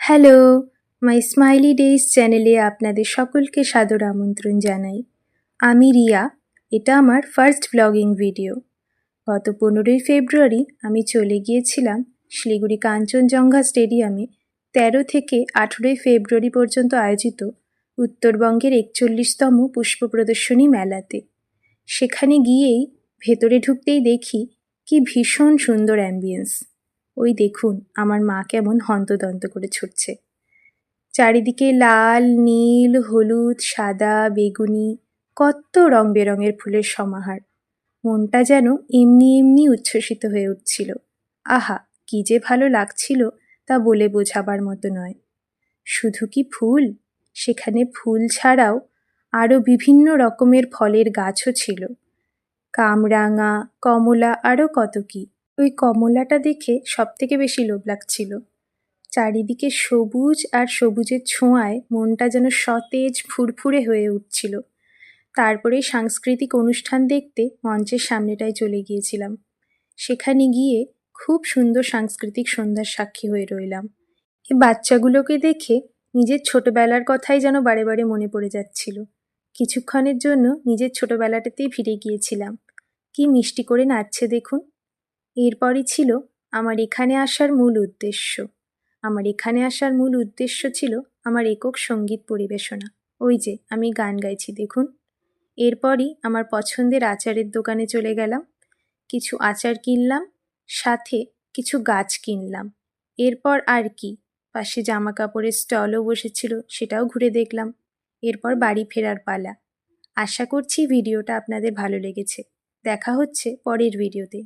Hello, মাই smiley days চ্যানেলে আপনাদের সকলকে সাদর আমন্ত্রণ জানাই। আমি রিয়া, এটা আমার ফার্স্ট ব্লগিং ভিডিও। গত 15ই ফেব্রুয়ারি আমি চলে গিয়েছিলাম শিলিগুড়ি কাঞ্চনজঙ্ঘা স্টেডিয়ামে 13 থেকে 18ই ফেব্রুয়ারি পর্যন্ত আয়োজিত উত্তরবঙ্গের 41তম পুষ্প প্রদর্শনী মেলাতে। সেখানে গিয়েই ভেতরে ঢুকতেই দেখি কি ভীষণ সুন্দর অ্যাম্বিয়েন্স। ওই দেখুন আমার মা কেমন হন্তদন্ত করে ছুটছে। চারিদিকে লাল, নীল, হলুদ, সাদা, বেগুনি কত রং বেরঙের ফুলের সমাহার। মনটা যেন এমনি এমনি উচ্ছ্বসিত হয়ে উঠছিল। আহা, কি যে ভালো লাগছিল তা বলে বোঝাবার মতো নয়। শুধু কি ফুল, সেখানে ফুল ছাড়াও আরও বিভিন্ন রকমের ফলের গাছও ছিল। কামরাঙা, কমলা আরও কত কি। ওই কমলাটা দেখে সবথেকে বেশি লোভ লাগছিল। চারিদিকে সবুজ আর সবুজের ছোঁয়ায় মনটা যেন সতেজ ফুরফুরে হয়ে উঠছিল। তারপরে সাংস্কৃতিক অনুষ্ঠান দেখতে মঞ্চের সামনেটায় চলে গিয়েছিলাম। সেখানে গিয়ে খুব সুন্দর সাংস্কৃতিক সন্ধ্যার সাক্ষী হয়ে রইলাম। এই বাচ্চাগুলোকে দেখে নিজের ছোটবেলার কথাই যেন বারে বারে মনে পড়ে যাচ্ছিল। কিছুক্ষণের জন্য নিজের ছোটবেলাটাতেই ফিরে গিয়েছিলাম। কি মিষ্টি করে নাচছে দেখুন। এরপরই ছিল আমার এখানে আসার মূল উদ্দেশ্য। আমার এখানে আসার মূল উদ্দেশ্য ছিল আমার একক সঙ্গীত পরিবেশনা। ওই যে আমি গান গাইছি দেখুন। এরপরই আমার পছন্দের আচারের দোকানে চলে গেলাম। কিছু আচার কিনলাম, সাথে কিছু গাছ কিনলাম। এরপর আর কি, পাশে জামা কাপড়ের স্টলও বসেছিল, সেটাও ঘুরে দেখলাম। এরপর বাড়ি ফেরার পালা। আশা করছি ভিডিওটা আপনাদের ভালো লেগেছে। দেখা হচ্ছে পরের ভিডিওতে।